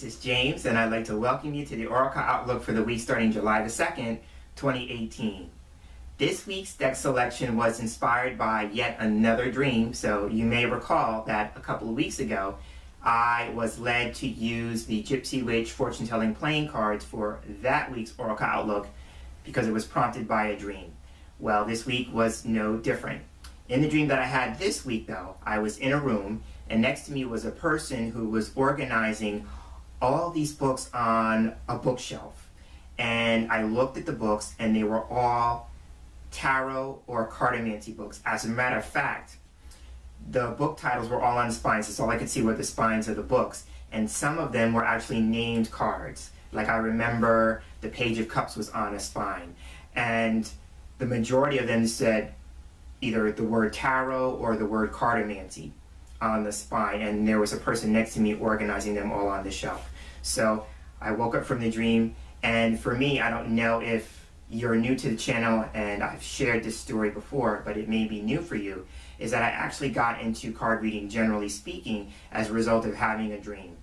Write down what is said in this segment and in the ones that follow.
this is James, and I'd like to welcome you to the Oracle Outlook for the week starting July the 2nd, 2018. This week's deck selection was inspired by yet another dream, so you may recall that a couple of weeks ago I was led to use the Gypsy Witch fortune-telling playing cards for that week's Oracle Outlook because it was prompted by a dream. Well, this week was no different. In the dream that I had this week, though, I was in a room, and next to me was a person who was organizing all these books on a bookshelf. And I looked at the books, and they were all tarot or cartomancy books. As a matter of fact, the book titles were all on spines. That's all I could see were the spines of the books. And some of them were actually named cards. Like I remember the Page of Cups was on a spine. And the majority of them said either the word tarot or the word cartomancy on the spine, and there was a person next to me organizing them all on the shelf. So I woke up from the dream, and for me, I don't know if you're new to the channel and I've shared this story before, but it may be new for you, is that I actually got into card reading, generally speaking, as a result of having a dream.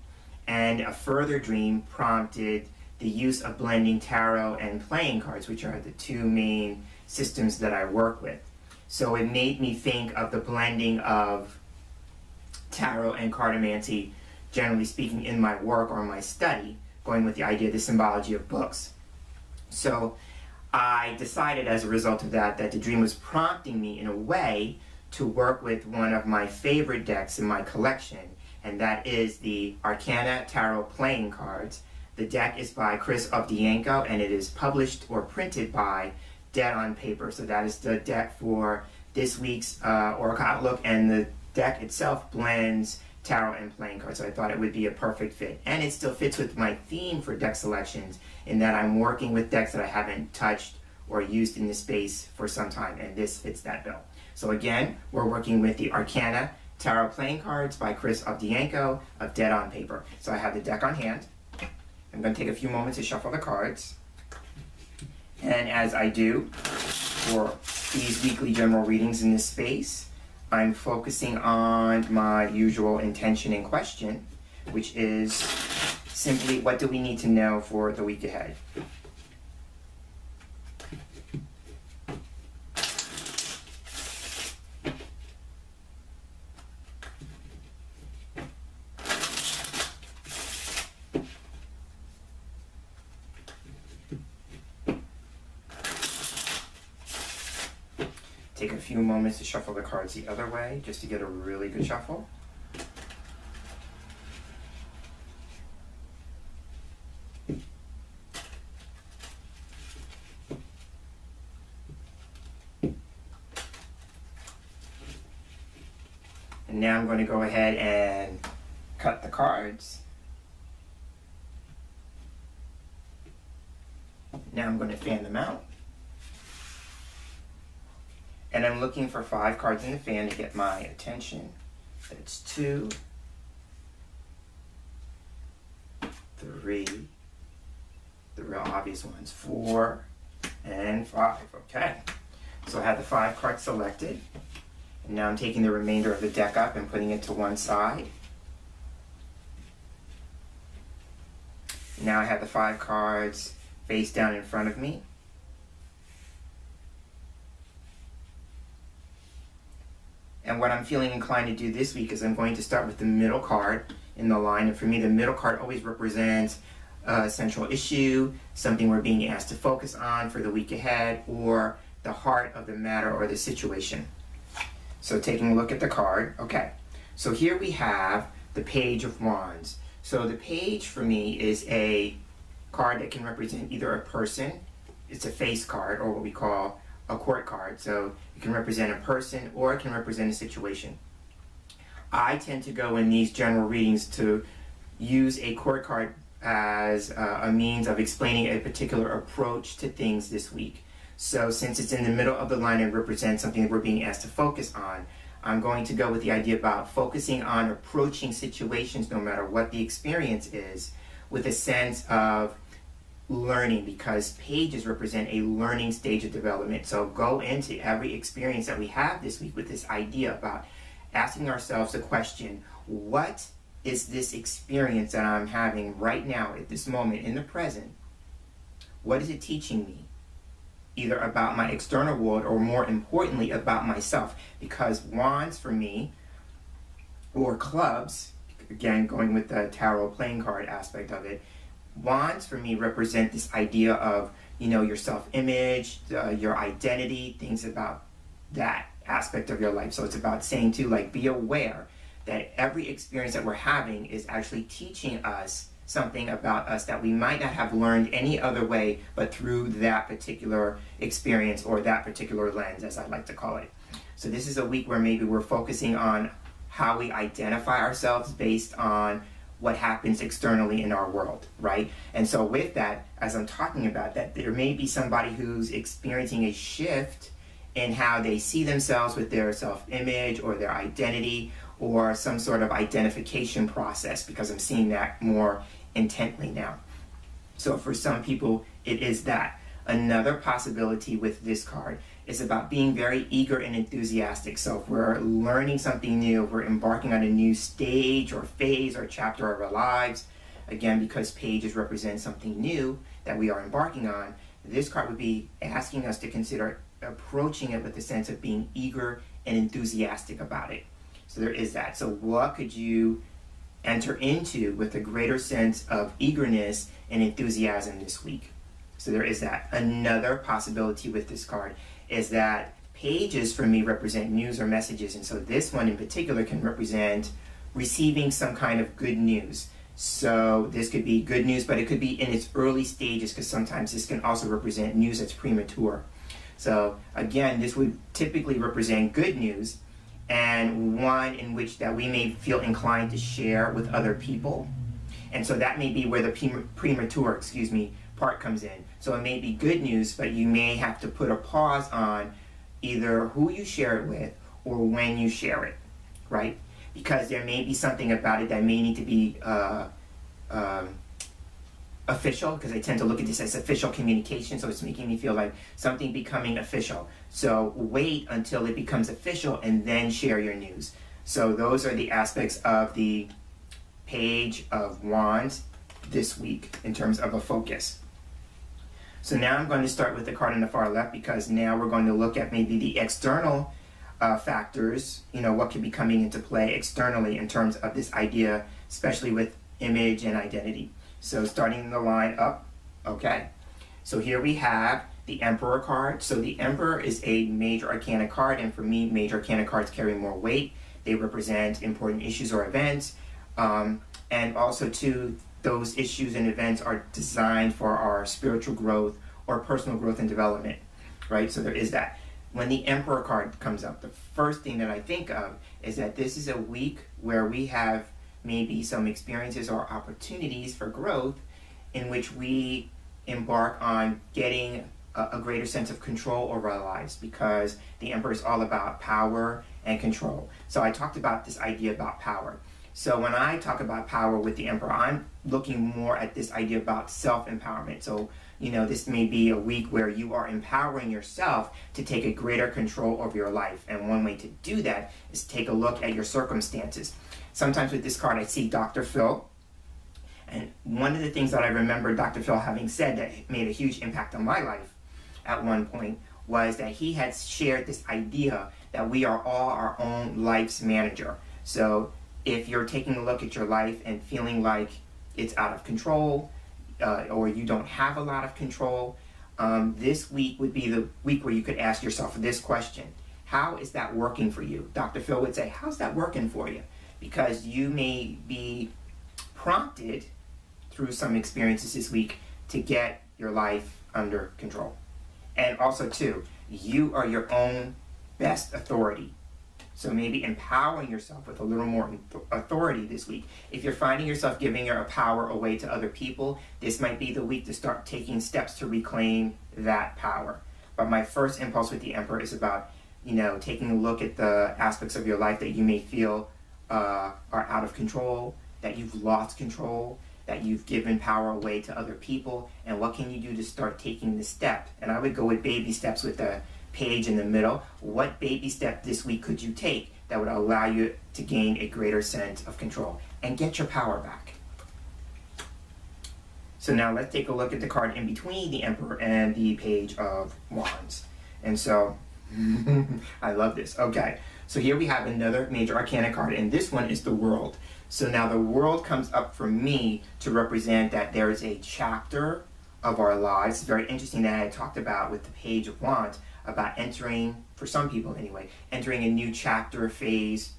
And a further dream prompted the use of blending tarot and playing cards, which are the two main systems that I work with. So it made me think of the blending of tarot and cartomancy, generally speaking, in my work or my study, going with the idea of the symbology of books. So I decided as a result of that the dream was prompting me in a way to work with one of my favorite decks in my collection, and that is the Arcana Tarot Playing Cards. The deck is by Chris Ovdienko, and it is published or printed by Dead on Paper. So that is the deck for this week's Oracle Outlook, and the deck itself blends tarot and playing cards, so I thought it would be a perfect fit. And it still fits with my theme for deck selections in that I'm working with decks that I haven't touched or used in this space for some time, and this fits that bill. So again, we're working with the Arcana Tarot Playing Cards by Chris Ovdienko of Dead on Paper. So I have the deck on hand. I'm going to take a few moments to shuffle the cards. And as I do for these weekly general readings in this space, I'm focusing on my usual intention and question, which is simply, what do we need to know for the week ahead? Take a few moments to shuffle the cards the other way, just to get a really good shuffle. And now I'm going to go ahead and cut the cards. Now I'm going to fan them out. And I'm looking for 5 cards in the fan to get my attention. That's 2, 3, the real obvious ones, 4, and 5. Okay, so I have the 5 cards selected. And now I'm taking the remainder of the deck up and putting it to one side. Now I have the 5 cards face down in front of me. And what I'm feeling inclined to do this week is I'm going to start with the middle card in the line. And for me, the middle card always represents a central issue, something we're being asked to focus on for the week ahead, or the heart of the matter or the situation. So taking a look at the card, okay. So here we have the Page of Wands. So the page for me is a card that can represent either a person, it's a face card, or what we call a court card. So it can represent a person or it can represent a situation. I tend to go in these general readings to use a court card as a means of explaining a particular approach to things this week. So since it's in the middle of the line and represents something that we're being asked to focus on, I'm going to go with the idea about focusing on approaching situations, no matter what the experience is, with a sense of learning, because pages represent a learning stage of development. So go into every experience that we have this week with this idea about asking ourselves the question, what is this experience that I'm having right now at this moment in the present, what is it teaching me? Either about my external world or more importantly about myself. Because wands for me, or clubs, again going with the tarot playing card aspect of it, wands for me represent this idea of, you know, your self-image, your identity, things about that aspect of your life. So it's about saying too, like, be aware that every experience that we're having is actually teaching us something about us that we might not have learned any other way but through that particular experience or that particular lens, as I like to call it. So this is a week where maybe we're focusing on how we identify ourselves based on what happens externally in our world, right? And so with that, as I'm talking about that, there may be somebody who's experiencing a shift in how they see themselves with their self-image or their identity or some sort of identification process, because I'm seeing that more intently now. So for some people, it is that. Another possibility with this card is about being very eager and enthusiastic. So if we're learning something new, if we're embarking on a new stage or phase or chapter of our lives, again, because pages represent something new that we are embarking on, this card would be asking us to consider approaching it with a sense of being eager and enthusiastic about it. So there is that. So what could you enter into with a greater sense of eagerness and enthusiasm this week? So there is that. Another possibility with this card is that pages for me represent news or messages, and so this one in particular can represent receiving some kind of good news. So this could be good news, but it could be in its early stages, because sometimes this can also represent news that's premature. So again, this would typically represent good news, and one in which that we may feel inclined to share with other people. And so that may be where the premature, part comes in. So it may be good news, but you may have to put a pause on either who you share it with or when you share it, right? Because there may be something about it that may need to be official, because I tend to look at this as official communication, so it's making me feel like something becoming official. So wait until it becomes official and then share your news. So those are the aspects of the Page of Wands this week in terms of a focus. So now I'm going to start with the card on the far left, because now we're going to look at maybe the external factors, you know, what could be coming into play externally in terms of this idea, especially with image and identity. So starting the line up, okay. So here we have the Emperor card. So the Emperor is a major arcana card, and for me, major arcana cards carry more weight. They represent important issues or events, and also too, those issues and events are designed for our spiritual growth or personal growth and development, right? So there is that. When the Emperor card comes up, the first thing that I think of is that this is a week where we have maybe some experiences or opportunities for growth in which we embark on getting a greater sense of control over our lives, because the Emperor is all about power and control. So I talked about this idea about power. So when I talk about power with the Emperor, I'm looking more at this idea about self-empowerment. So, you know, this may be a week where you are empowering yourself to take a greater control over your life. And one way to do that is take a look at your circumstances. Sometimes with this card, I see Dr. Phil. And one of the things that I remember Dr. Phil having said that made a huge impact on my life at one point was that he had shared this idea that we are all our own life's manager. So if you're taking a look at your life and feeling like it's out of control, or you don't have a lot of control, this week would be the week where you could ask yourself this question: how is that working for you? Dr. Phil would say, how's that working for you? Because you may be prompted through some experiences this week to get your life under control. And also too, you are your own best authority. So maybe empowering yourself with a little more authority this week. If you're finding yourself giving your power away to other people, this might be the week to start taking steps to reclaim that power. But my first impulse with the Emperor is about, you know, taking a look at the aspects of your life that you may feel are out of control, that you've lost control, that you've given power away to other people, and what can you do to start taking the step? And I would go with baby steps with the page in the middle. What baby step this week could you take that would allow you to gain a greater sense of control? and get your power back. So now let's take a look at the card in between the Emperor and the Page of Wands. And so, I love this. Okay, so here we have another major arcana card, and this one is the World. So now the World comes up for me to represent that there is a chapter of our lives. It's very interesting that I talked about with the Page of Wands about entering, for some people anyway, entering a new chapter, phase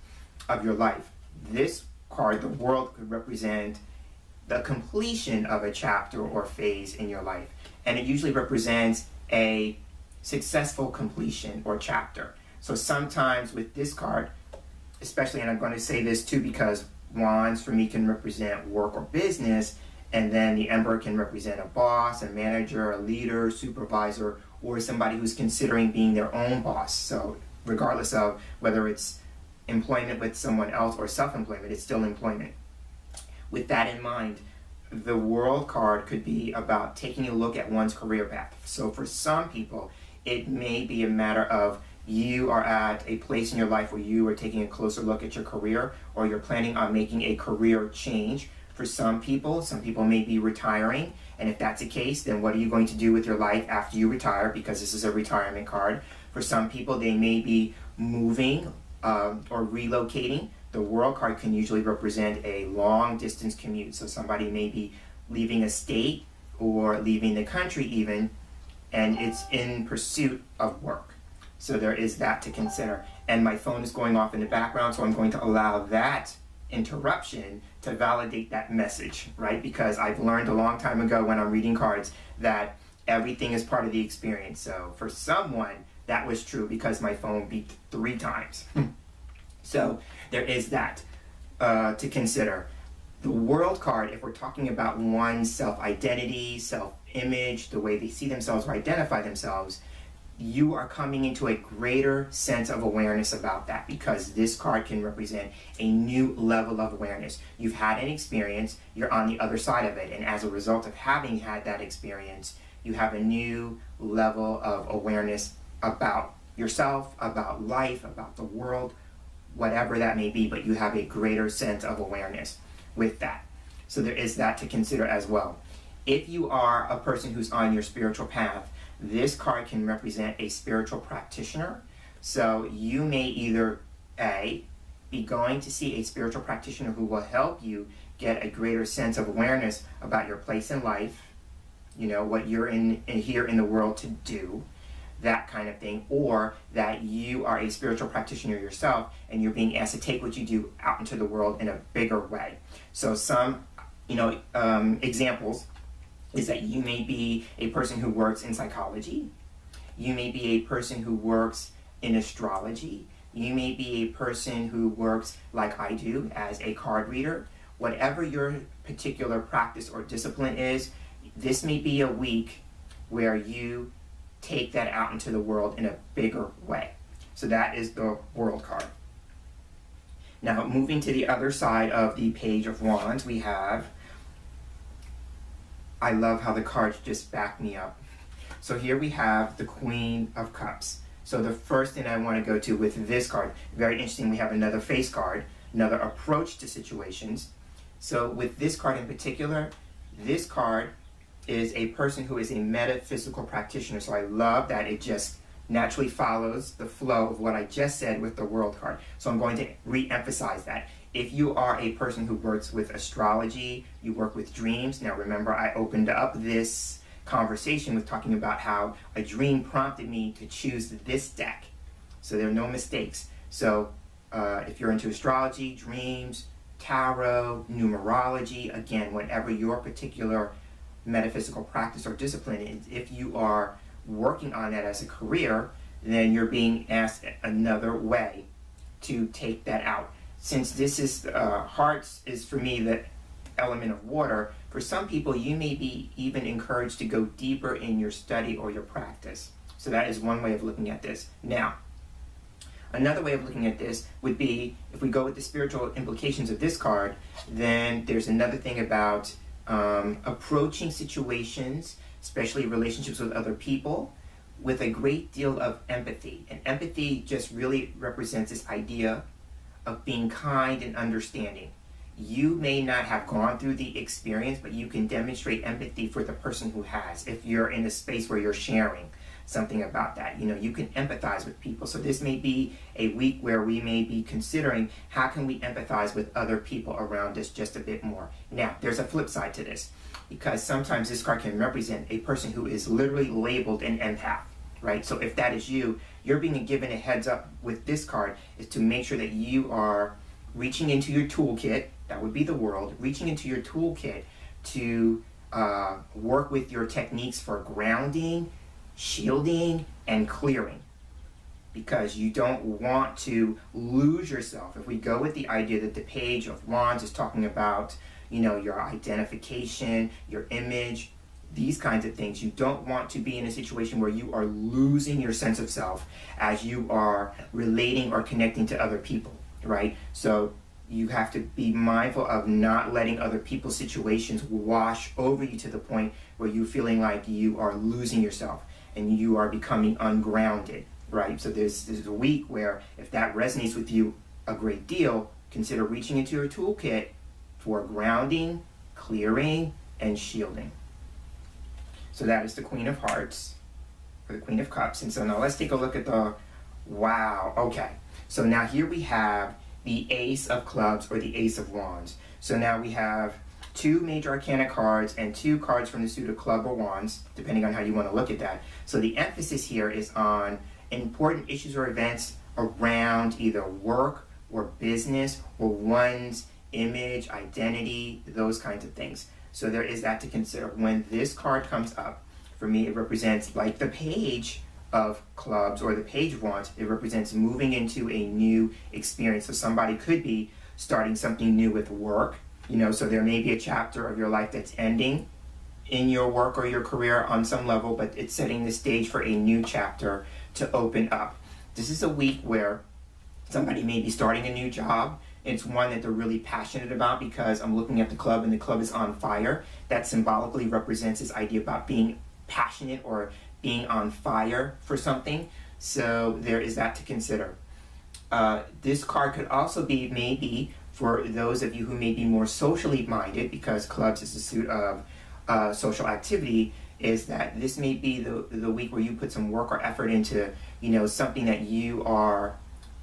of your life. This card, the World, could represent the completion of a chapter or phase in your life. And it usually represents a successful completion or chapter. So sometimes with this card, especially, and I'm going to say this too because Wands for me can represent work or business, and then the Emperor can represent a boss, a manager, a leader, supervisor, or somebody who's considering being their own boss. So regardless of whether it's employment with someone else or self-employment, it's still employment. With that in mind, the World card could be about taking a look at one's career path. So for some people, it may be a matter of you are at a place in your life where you are taking a closer look at your career, or you're planning on making a career change. For some people may be retiring, and if that's the case, then what are you going to do with your life after you retire, because this is a retirement card. For some people, they may be moving or relocating. The World card can usually represent a long distance commute. So somebody may be leaving a state or leaving the country even, and it's in pursuit of work. So there is that to consider. And my phone is going off in the background, so I'm going to allow that interruption to validate that message, right? Because I've learned a long time ago when I'm reading cards that everything is part of the experience. So for someone, that was true because my phone beeped 3 times. So there is that to consider. The World card, if we're talking about one's self-identity, self-image, the way they see themselves or identify themselves, you are coming into a greater sense of awareness about that, because this card can represent a new level of awareness. You've had an experience, you're on the other side of it, and as a result of having had that experience, you have a new level of awareness about yourself, about life, about the world, whatever that may be, but you have a greater sense of awareness with that. So there is that to consider as well. If you are a person who's on your spiritual path, this card can represent a spiritual practitioner. So you may either A, be going to see a spiritual practitioner who will help you get a greater sense of awareness about your place in life, you know, what you're in here in the world to do, that kind of thing, or that you are a spiritual practitioner yourself and you're being asked to take what you do out into the world in a bigger way. So some, examples is that you may be a person who works in psychology, you may be a person who works in astrology, you may be a person who works like I do as a card reader. Whatever your particular practice or discipline is, this may be a week where you take that out into the world in a bigger way. So that is the World card. Now moving to the other side of the Page of Wands, we have, I love how the cards just back me up. So here we have the Queen of Cups. So the first thing I want to go to with this card, very interesting, we have another face card, another approach to situations. So with this card in particular, this card is a person who is a metaphysical practitioner. So I love that it just naturally follows the flow of what I just said with the World card. So I'm going to re-emphasize that. If you are a person who works with astrology, you work with dreams. Now remember, I opened up this conversation with talking about how a dream prompted me to choose this deck. So there are no mistakes. So if you're into astrology, dreams, tarot, numerology, again, whatever your particular metaphysical practice or discipline is, if you are working on that as a career, then you're being asked another way to take that out. Since this is, hearts is for me the element of water, for some people you may be even encouraged to go deeper in your study or your practice. So that is one way of looking at this. Now, another way of looking at this would be, if we go with the spiritual implications of this card, then there's another thing about approaching situations, especially relationships with other people, with a great deal of empathy. And empathy just really represents this idea of being kind and understanding. you may not have gone through the experience, but you can demonstrate empathy for the person who has. If you're in a space where you're sharing something about that, you can empathize with people. So this may be a week where we may be considering how can we empathize with other people around us just a bit more. Now, there's a flip side to this, because sometimes this card can represent a person who is literally labeled an empath, right? So if that is you, you're being given a heads up with this card is to make sure that you are reaching into your toolkit, that would be the world, reaching into your toolkit to work with your techniques for grounding, shielding, and clearing, because you don't want to lose yourself. If we go with the idea that the Page of Wands is talking about, your identification, your image, these kinds of things, you don't want to be in a situation where you are losing your sense of self as you are relating or connecting to other people, right? So you have to be mindful of not letting other people's situations wash over you to the point where you're feeling like you are losing yourself and you are becoming ungrounded, right? So there's a week where if that resonates with you a great deal, consider reaching into your toolkit for grounding, clearing, and shielding. So that is the Queen of Hearts, or the Queen of Cups. And so now let's take a look at wow, okay. So now here we have the Ace of Clubs, or the Ace of Wands. So now we have 2 major arcana cards and 2 cards from the suit of Club or Wands, depending on how you want to look at that. So the emphasis here is on important issues or events around either work or business or one's image, identity, those kinds of things. So there is that to consider. When this card comes up, for me it represents, like the Page of Clubs or the Page of Wands, it represents moving into a new experience. So somebody could be starting something new with work, so there may be a chapter of your life that's ending in your work or your career on some level, but it's setting the stage for a new chapter to open up. This is a week where somebody may be starting a new job. It's one that they're really passionate about, because I'm looking at the club and the club is on fire. That symbolically represents this idea about being passionate or being on fire for something. So there is that to consider. This card could also be maybe for those of you who may be more socially minded, because clubs is the suit of social activity, is that this may be the week where you put some work or effort into something that you are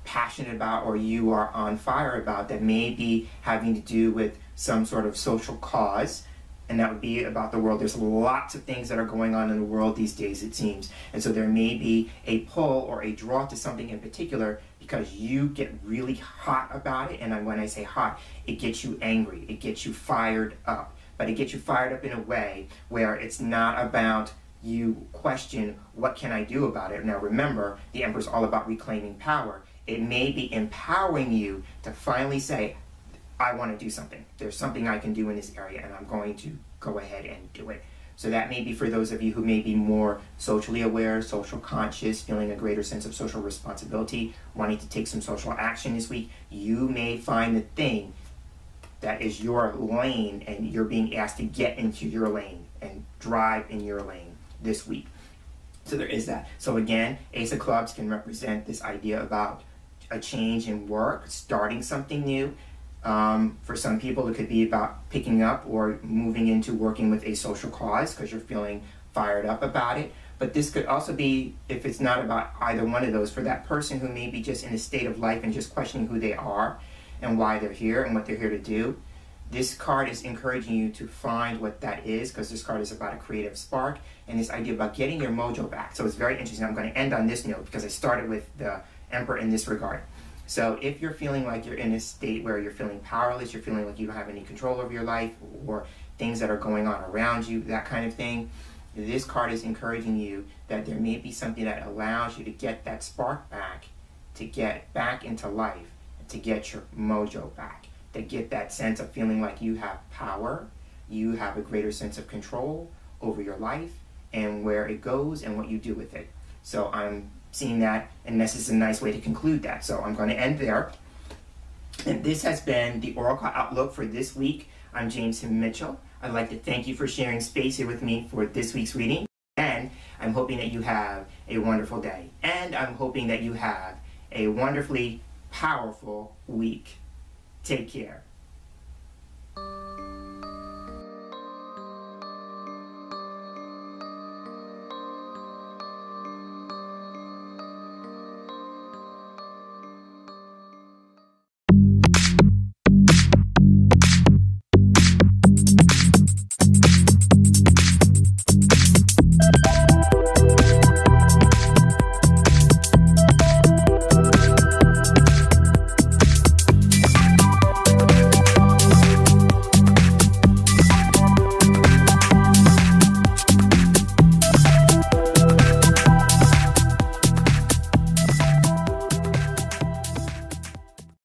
passionate about or you are on fire about, that may be having to do with some sort of social cause, and that would be about the world. There's lots of things that are going on in the world these days, it seems, and so there may be a pull or a draw to something in particular because you get really hot about it. And when I say hot, it gets you angry, it gets you fired up, but it gets you fired up in a way where it's not about you question, what can I do about it? Now remember, the Emperor's all about reclaiming power. It may be empowering you to finally say, I want to do something. There's something I can do in this area, and I'm going to go ahead and do it. So that may be for those of you who may be more socially aware, social conscious, feeling a greater sense of social responsibility, wanting to take some social action this week. You may find the thing that is your lane, and you're being asked to get into your lane and drive in your lane this week. So there is that. So again, Ace of Clubs can represent this idea about a change in work, starting something new. For some people, it could be about picking up or moving into working with a social cause because you're feeling fired up about it. But this could also be, if it's not about either one of those, for that person who may be just in a state of life and just questioning who they are and why they're here and what they're here to do. This card is encouraging you to find what that is, because this card is about a creative spark and this idea about getting your mojo back. So it's very interesting. I'm going to end on this note because I started with the Emperor in this regard. So if you're feeling like you're in a state where you're feeling powerless, you're feeling like you don't have any control over your life or things that are going on around you, that kind of thing, this card is encouraging you that there may be something that allows you to get that spark back, to get back into life, to get your mojo back, to get that sense of feeling like you have power, you have a greater sense of control over your life and where it goes and what you do with it. So I'm seeing that, and this is a nice way to conclude that. So I'm going to end there. And this has been the Oracle Outlook for this week. I'm James Himm Mitchell. I'd like to thank you for sharing space here with me for this week's reading. And I'm hoping that you have a wonderful day. And I'm hoping that you have a wonderfully powerful week. Take care.